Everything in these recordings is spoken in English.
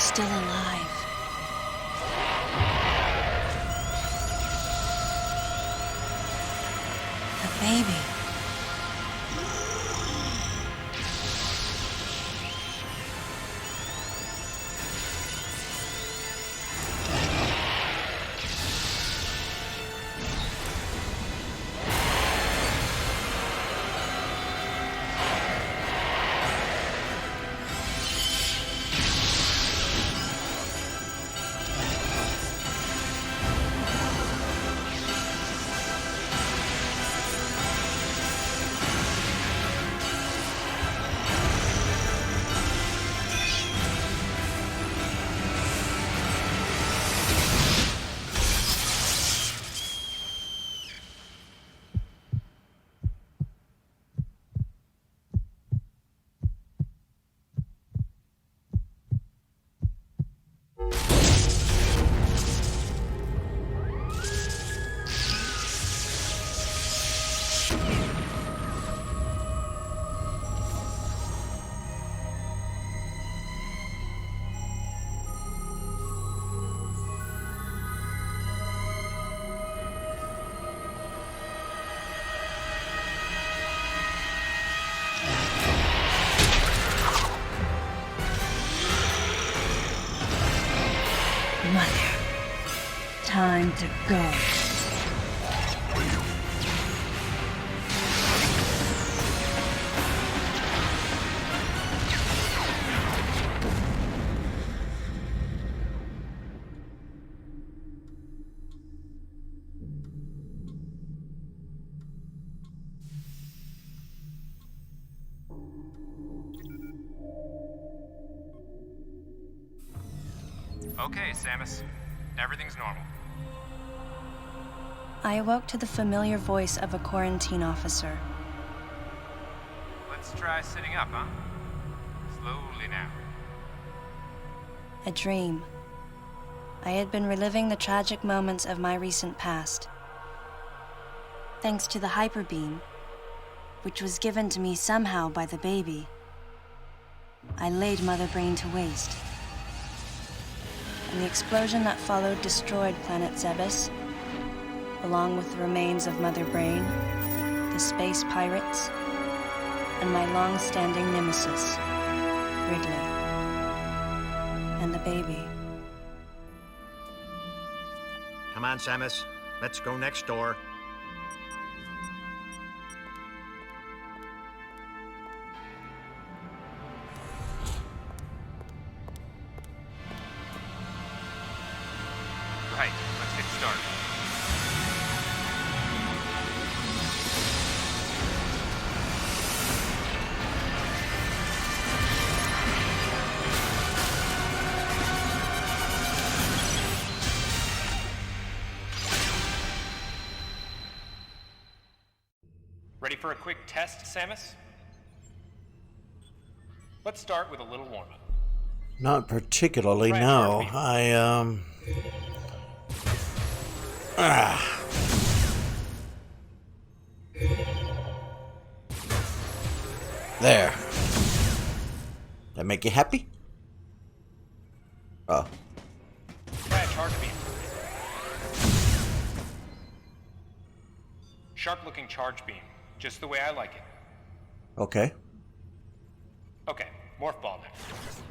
still alive. The baby. Mother, time to go. Okay, Samus. Everything's normal. I awoke to the familiar voice of a quarantine officer. Let's try sitting up, huh? Slowly now. A dream. I had been reliving the tragic moments of my recent past. Thanks to the hyper beam, which was given to me somehow by the baby, I laid Mother Brain to waste. And the explosion that followed destroyed planet Zebes, along with the remains of Mother Brain, the space pirates, and my long-standing nemesis, Ridley, and the baby. Come on, Samus. Let's go next door. Right, let's get started. Ready for a quick test, Samus? Let's start with a little warm-up. Not particularly, Right, no. Harvey. There. That make you happy? Oh. Try a charge beam. Sharp-looking charge beam, just the way I like it. Okay. Okay, morph ball next.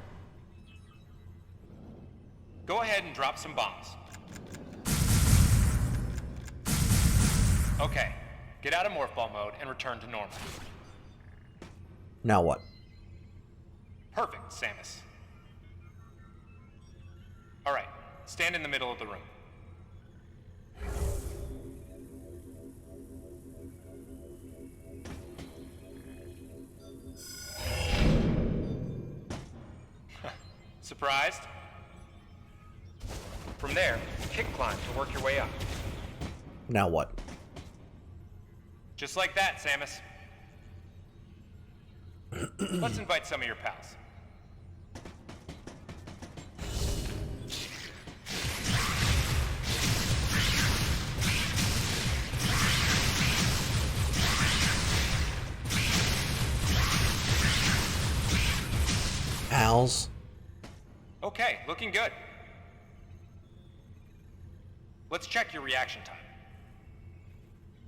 Go ahead and drop some bombs. Okay, get out of morph ball mode and return to normal. Now what? Perfect, Samus. All right, stand in the middle of the room. Surprised? From there, kick climb to work your way up. Now what? Just like that, Samus. Let's invite some of your pals. Pals? Okay, looking good. Let's check your reaction time.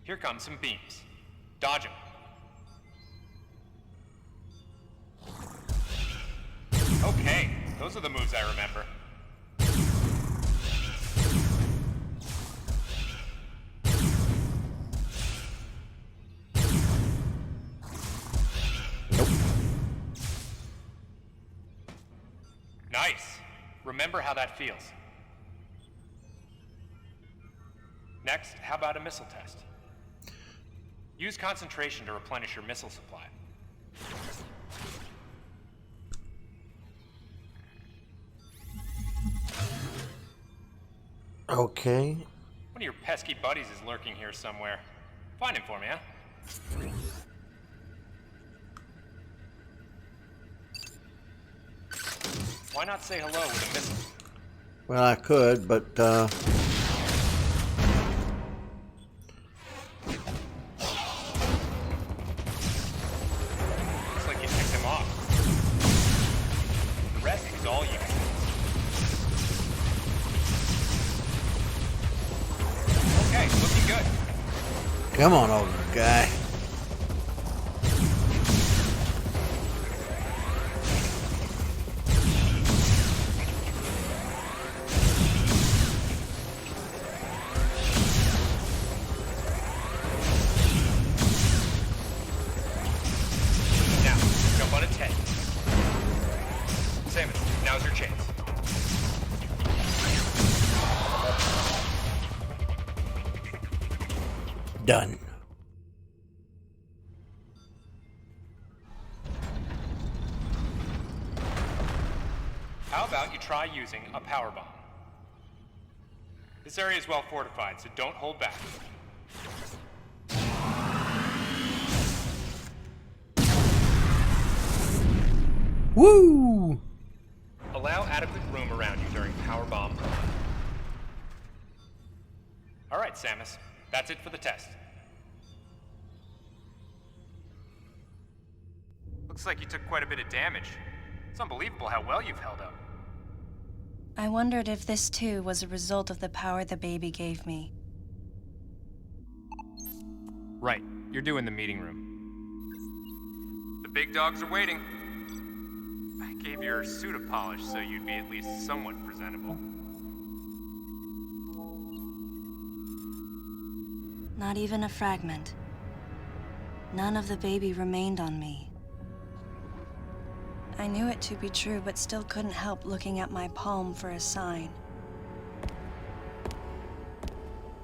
Here come some beams. Dodge them. Okay, those are the moves I remember. Nice. Remember how that feels. Next, how about a missile test? Use concentration to replenish your missile supply. Okay. One of your pesky buddies is lurking here somewhere. Find him for me, huh? Why not say hello with a missile? Well, I could, but Looks like you picked him off. The rest is all you. Okay, looking good. come on, old guy. Now, jump on its head. Samus, now's your chance. Done. How about you try using a power bomb? This area is well fortified, so don't hold back. Woo! Allow adequate room around you during power bomb. All right, Samus. That's it for the test. Looks like you took quite a bit of damage. It's unbelievable how well you've held up. I wondered if this too was a result of the power the baby gave me. Right. You're due in the meeting room. The big dogs are waiting. I gave your suit a polish so you'd be at least somewhat presentable. Not even a fragment. None of the baby remained on me. I knew it to be true, but still couldn't help looking at my palm for a sign.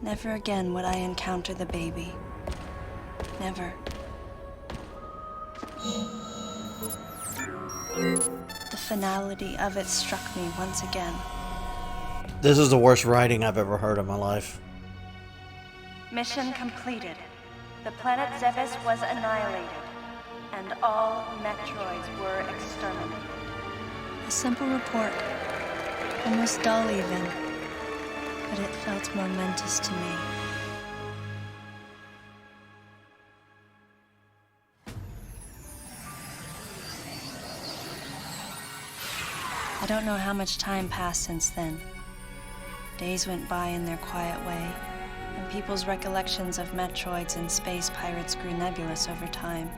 Never again would I encounter the baby. Never. The finality of it struck me once again. This is the worst writing I've ever heard in my life. Mission completed. The planet Zebes was annihilated, and all Metroids were exterminated. A simple report, almost dull even, but it felt momentous to me. I don't know how much time passed since then. Days went by in their quiet way, and people's recollections of Metroids and space pirates grew nebulous over time,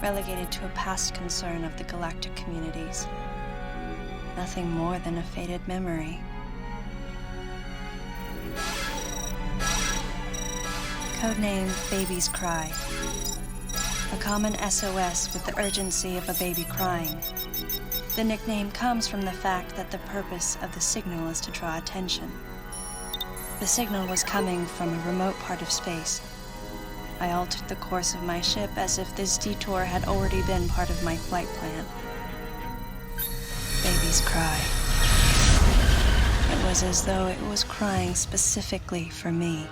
relegated to a past concern of the galactic communities. Nothing more than a faded memory. Codename Baby's Cry. A common SOS with the urgency of a baby crying. The nickname comes from the fact that the purpose of the signal is to draw attention. The signal was coming from a remote part of space. I altered the course of my ship as if this detour had already been part of my flight plan. Baby's Cry. It was as though it was crying specifically for me.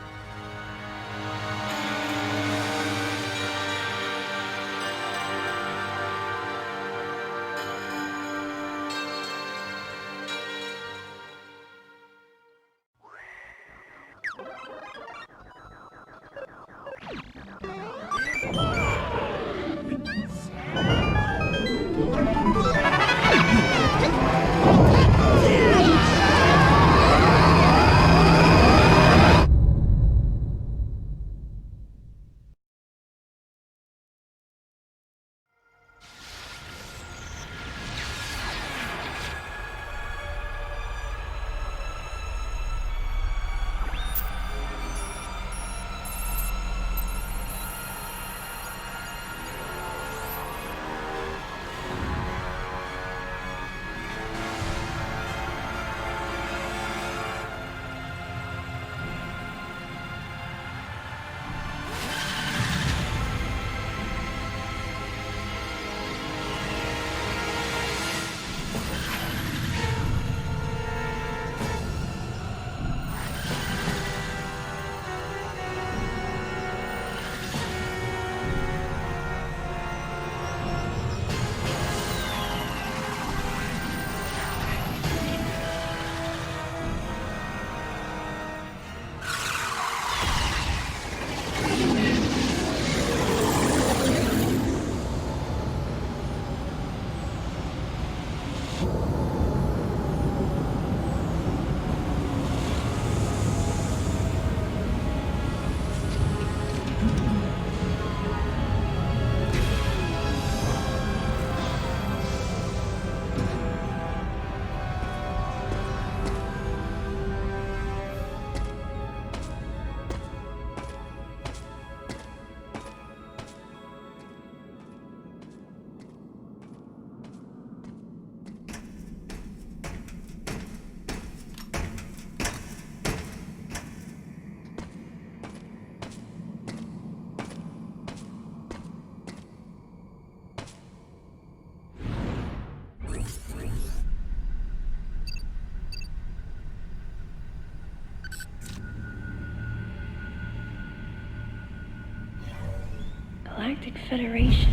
Galactic Federation,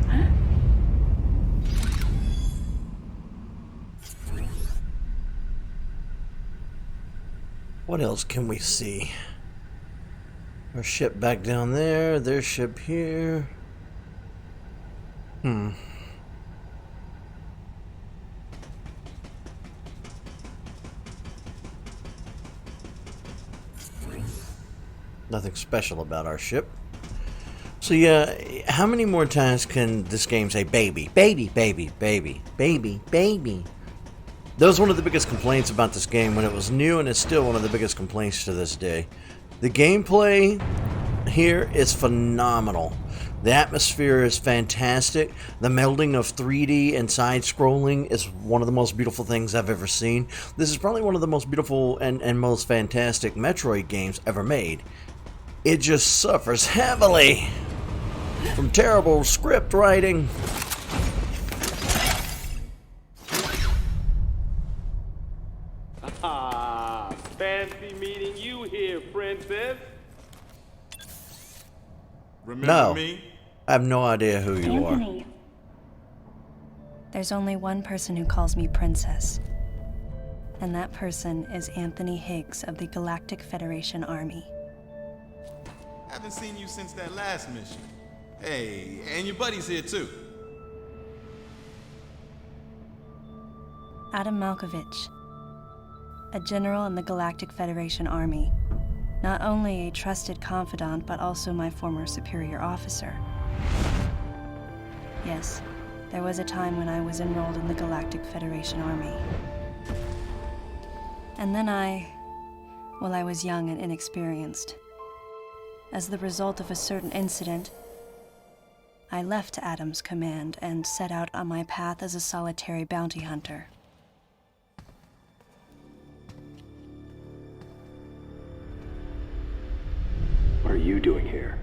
huh? What else can we see? Our ship back down there, their ship here. Nothing special about our ship. So yeah, how many more times can this game say baby, baby, baby, baby, baby, baby? That was one of the biggest complaints about this game when it was new, and it's still one of the biggest complaints to this day. The gameplay here is phenomenal. The atmosphere is fantastic. The melding of 3D and side-scrolling is one of the most beautiful things I've ever seen. This is probably one of the most beautiful and most fantastic Metroid games ever made. It just suffers heavily from terrible script writing. Ah, fancy meeting you here, princess. No, I have no idea who you are. Anthony. There's only one person who calls me princess. And that person is Anthony Higgs of the Galactic Federation Army. Haven't seen you since that last mission. Hey, and your buddy's here too. Adam Malkovich, a general in the Galactic Federation Army. Not only a trusted confidant, but also my former superior officer. Yes, there was a time when I was enrolled in the Galactic Federation Army. And then I was young and inexperienced. As the result of a certain incident, I left Adam's command and set out on my path as a solitary bounty hunter. What are you doing here?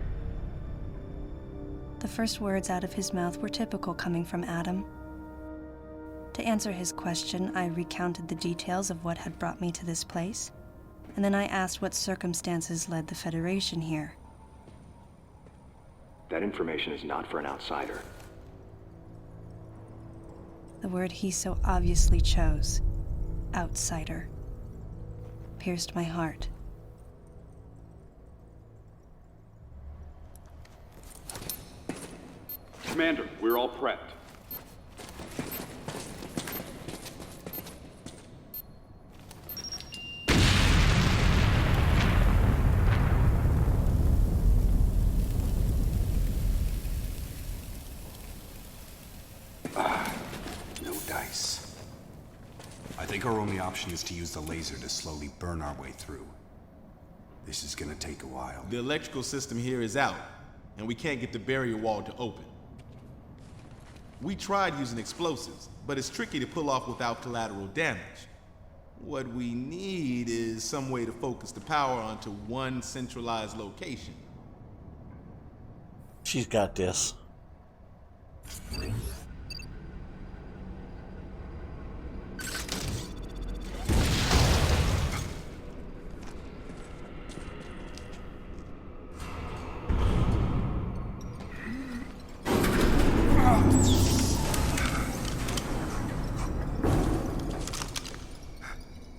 The first words out of his mouth were typical coming from Adam. To answer his question, I recounted the details of what had brought me to this place, and then I asked what circumstances led the Federation here. That information is not for an outsider. The word he so obviously chose, outsider, pierced my heart. Commander, we're all prepped. No dice. I think our only option is to use the laser to slowly burn our way through. This is gonna take a while. The electrical system here is out, and we can't get the barrier wall to open. We tried using explosives, but it's tricky to pull off without collateral damage. What we need is some way to focus the power onto one centralized location. She's got this.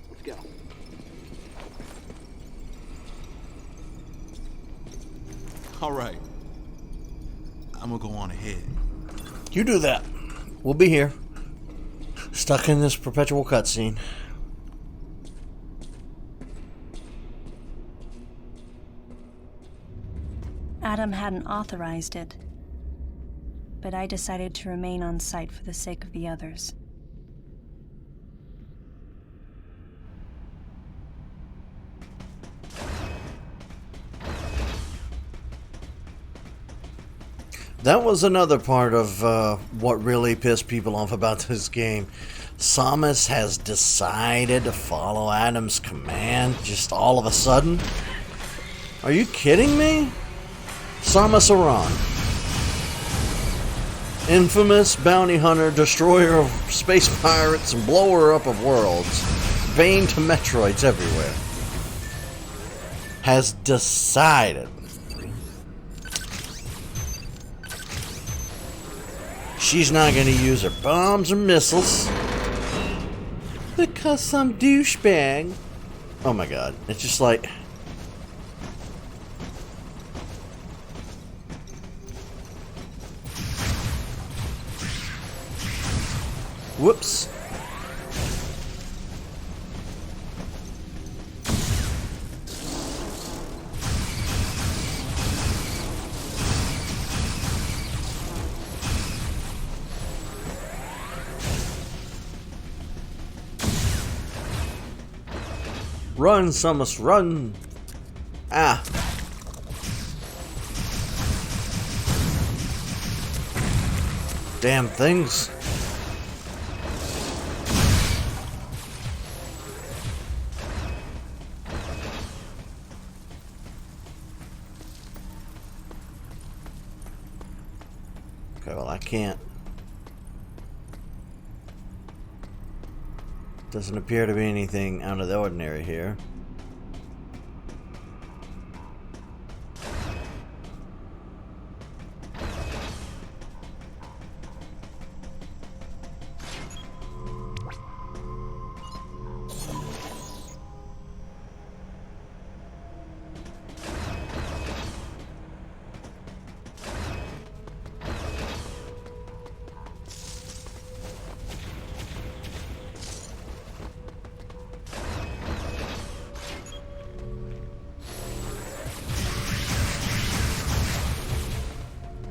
Let's go. All right. I'm gonna go on ahead. You do that. We'll be here. Stuck in this perpetual cutscene. Adam hadn't authorized it, but I decided to remain on site for the sake of the others. That was another part of what really pissed people off about this game. Samus has decided to follow Adam's command just all of a sudden. Are you kidding me? Samus Aran, infamous bounty hunter, destroyer of space pirates, and blower up of worlds, bane to Metroids everywhere, has decided She's not gonna use her bombs or missiles. Because some douchebag. Oh my god. It's just like... Whoops. Run, Samus, run! Ah. Damn things. Okay, well, I can't. Doesn't appear to be anything out of the ordinary here.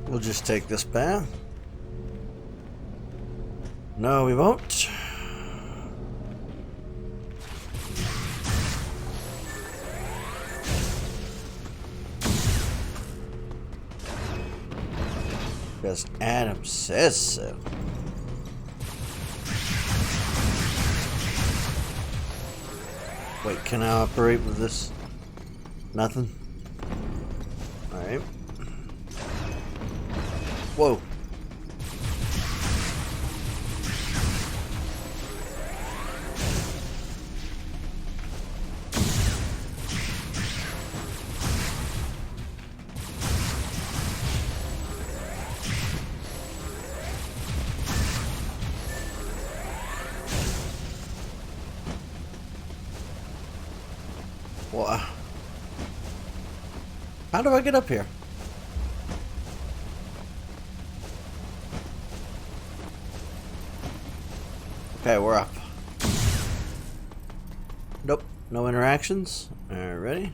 We'll just take this path. No, we won't. Because Adam says so. Wait, can I operate with this? Nothing? Alright. Whoa. What? How do I get up here? Okay, we're up. Nope, no interactions. Alright, ready?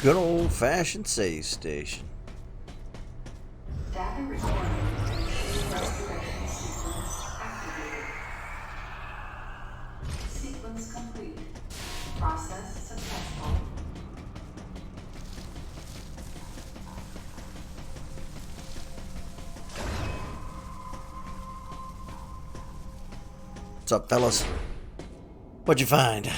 Good old-fashioned save station. Data recording. Restoration sequence activated. Sequence complete. Process successful. What's up, fellas? What'd you find?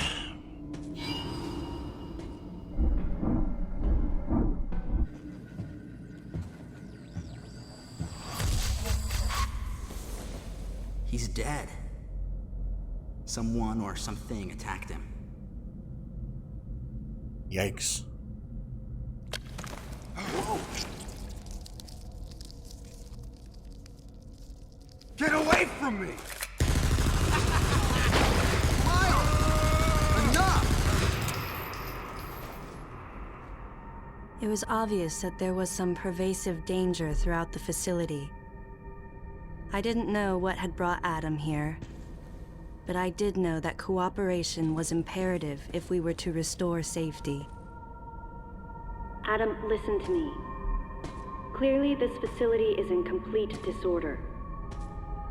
He's dead. Someone or something attacked him. Yikes. Whoa. Get away from me! It was obvious that there was some pervasive danger throughout the facility. I didn't know what had brought Adam here, but I did know that cooperation was imperative if we were to restore safety. Adam, listen to me. Clearly, this facility is in complete disorder.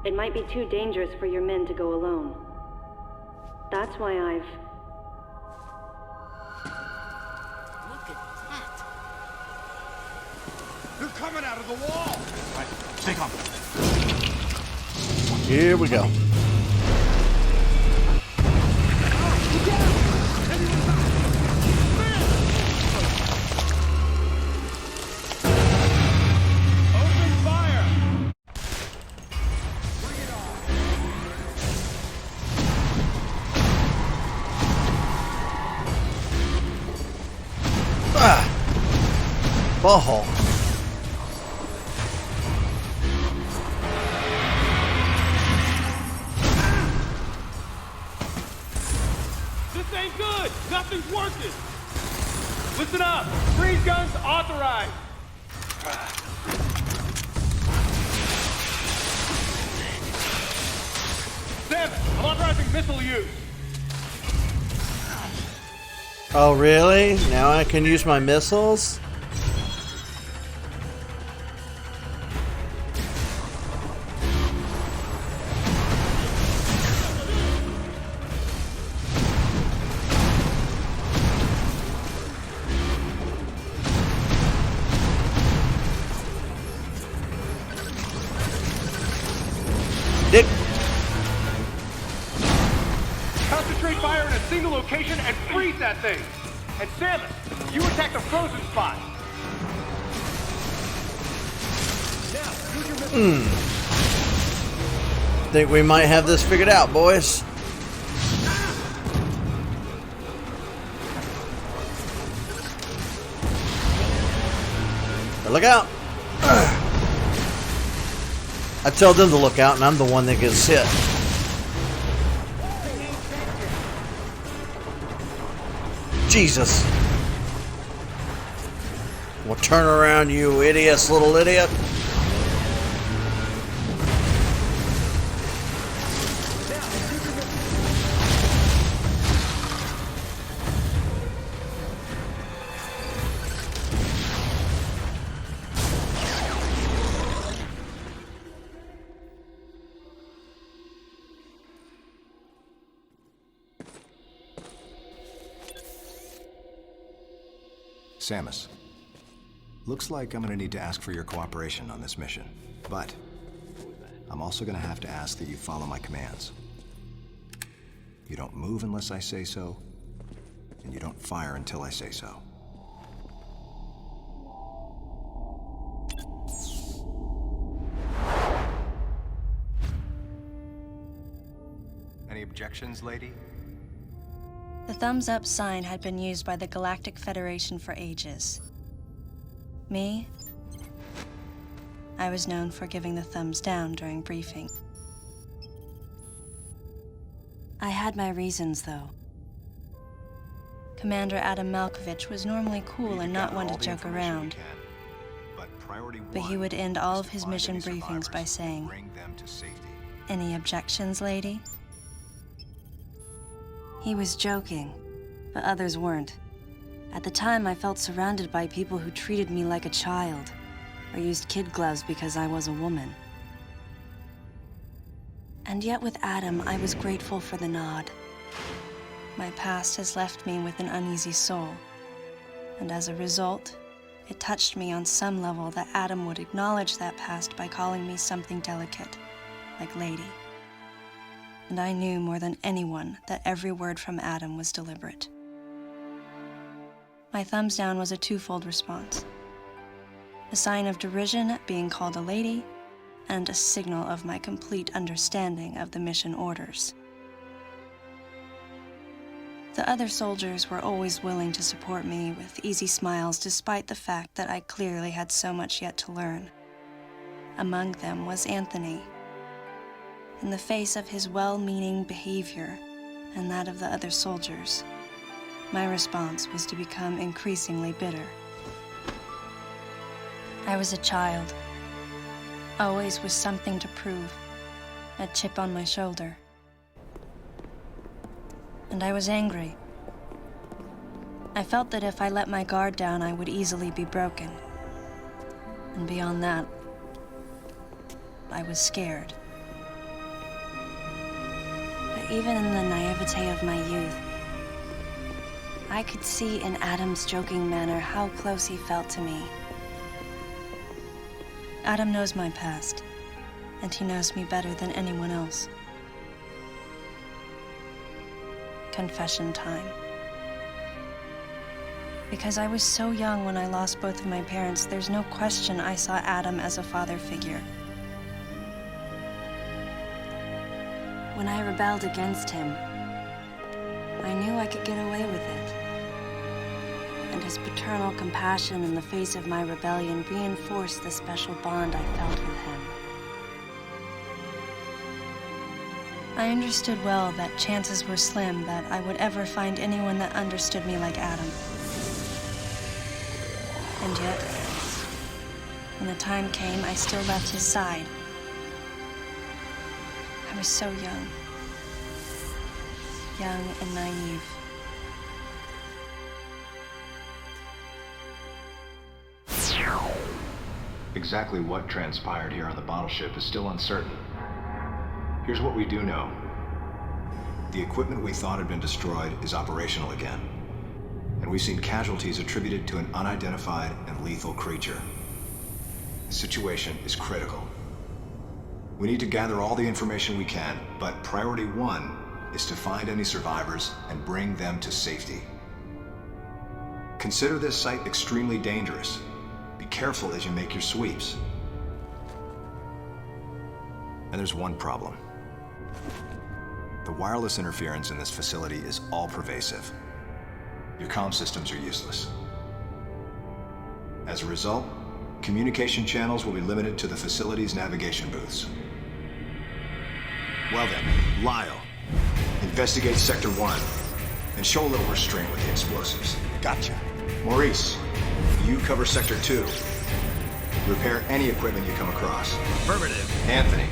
It might be too dangerous for your men to go alone. That's why I've... They're coming out of the wall! Right, stay calm. Here we go. Open fire! Ah! Butthole. This ain't good! Nothing's working! Listen up! Freeze guns authorized! Sam, I'm authorizing missile use! Oh, really? Now I can use my missiles? Dick. Concentrate fire in a single location and freeze that thing! And Samus, you attack the frozen spot! Now, use your missile. Think we might have this figured out, boys. Look out! I tell them to look out, and I'm the one that gets hit. Jesus. Well, turn around, you idiots, little idiot. Samus, looks like I'm gonna need to ask for your cooperation on this mission, but I'm also gonna have to ask that you follow my commands. You don't move unless I say so, and you don't fire until I say so. Any objections, lady? The thumbs up sign had been used by the Galactic Federation for ages. Me? I was known for giving the thumbs down during briefing. I had my reasons, though. Commander Adam Malkovich was normally cool and not one to joke around. But he would end all of his mission briefings by saying, "Any objections, lady?" He was joking, but others weren't. At the time, I felt surrounded by people who treated me like a child, or used kid gloves because I was a woman. And yet with Adam, I was grateful for the nod. My past has left me with an uneasy soul, and as a result, it touched me on some level that Adam would acknowledge that past by calling me something delicate, like lady. And I knew more than anyone that every word from Adam was deliberate. My thumbs down was a twofold response. A sign of derision at being called a lady, and a signal of my complete understanding of the mission orders. The other soldiers were always willing to support me with easy smiles despite the fact that I clearly had so much yet to learn. Among them was Anthony. In the face of his well-meaning behavior and that of the other soldiers, my response was to become increasingly bitter. I was a child, always with something to prove, a chip on my shoulder. And I was angry. I felt that if I let my guard down, I would easily be broken. And beyond that, I was scared. Even in the naivete of my youth, I could see in Adam's joking manner how close he felt to me. Adam knows my past, and he knows me better than anyone else. Confession time. Because I was so young when I lost both of my parents, there's no question I saw Adam as a father figure. When I rebelled against him, I knew I could get away with it. And his paternal compassion in the face of my rebellion reinforced the special bond I felt with him. I understood well that chances were slim that I would ever find anyone that understood me like Adam. And yet, when the time came, I still left his side. I was so young. Young and naive. Exactly what transpired here on the bottle ship is still uncertain. Here's what we do know. The equipment we thought had been destroyed is operational again. And we've seen casualties attributed to an unidentified and lethal creature. The situation is critical. We need to gather all the information we can, but priority one is to find any survivors and bring them to safety. Consider this site extremely dangerous. Be careful as you make your sweeps. And there's one problem. The wireless interference in this facility is all-pervasive. Your comm systems are useless. As a result, communication channels will be limited to the facility's navigation booths. Well then, Lyle, investigate Sector 1 and show a little restraint with the explosives. Gotcha. Maurice, you cover Sector 2. Repair any equipment you come across. Affirmative. Anthony,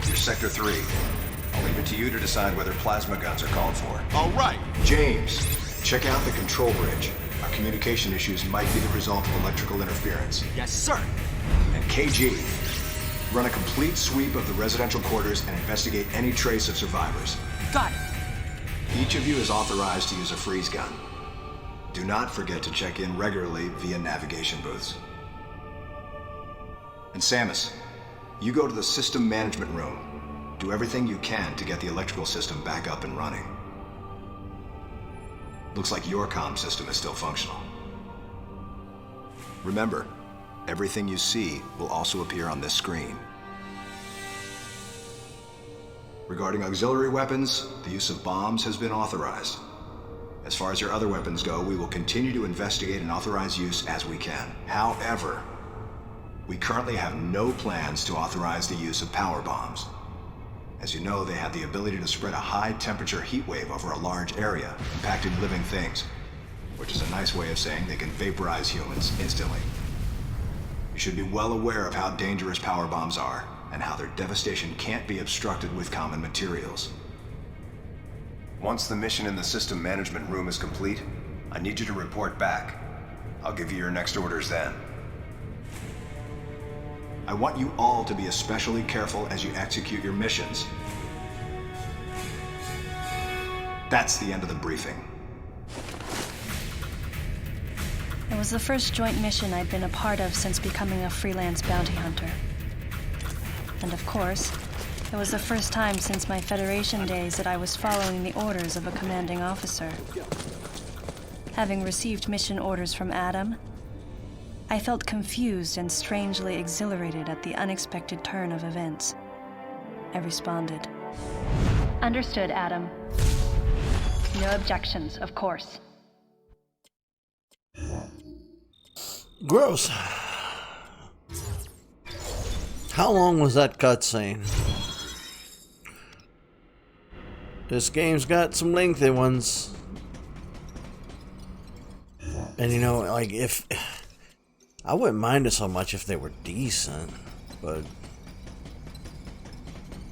you're Sector 3. I'll leave it to you to decide whether plasma guns are called for. All right. James, check out the control bridge. Our communication issues might be the result of electrical interference. Yes, sir. And KG, run a complete sweep of the residential quarters and investigate any trace of survivors. Got it. Each of you is authorized to use a freeze gun. Do not forget to check in regularly via navigation booths. And Samus, you go to the system management room. Do everything you can to get the electrical system back up and running. Looks like your comm system is still functional. Remember, everything you see will also appear on this screen. Regarding auxiliary weapons, the use of bombs has been authorized. As far as your other weapons go, we will continue to investigate and authorize use as we can. However, we currently have no plans to authorize the use of power bombs. As you know, they have the ability to spread a high-temperature heat wave over a large area, impacting living things, which is a nice way of saying they can vaporize humans instantly. You should be well aware of how dangerous power bombs are, and how their devastation can't be obstructed with common materials. Once the mission in the system management room is complete, I need you to report back. I'll give you your next orders then. I want you all to be especially careful as you execute your missions. That's the end of the briefing. It was the first joint mission I'd been a part of since becoming a freelance bounty hunter. And of course, it was the first time since my Federation days that I was following the orders of a commanding officer. Having received mission orders from Adam, I felt confused and strangely exhilarated at the unexpected turn of events. I responded. Understood, Adam. No objections, of course. Gross. How long was that cutscene? This game's got some lengthy ones. And you know, like, if... I wouldn't mind it so much if they were decent, but...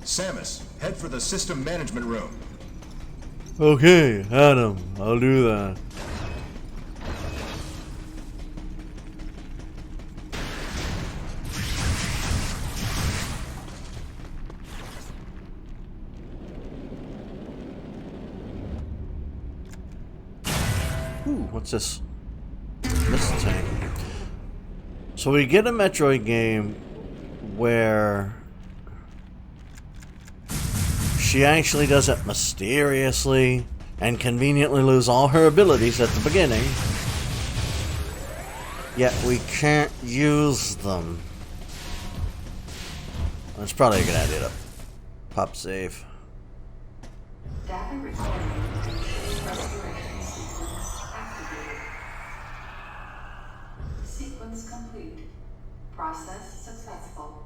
Samus, head for the system management room. Okay, Adam, I'll do that. Ooh, what's this? This tank. So we get a Metroid game where she actually does it mysteriously and conveniently lose all her abilities at the beginning. Yet we can't use them. That's probably a good idea to pop save. Data recording. Restoration sequence activated. Process successful.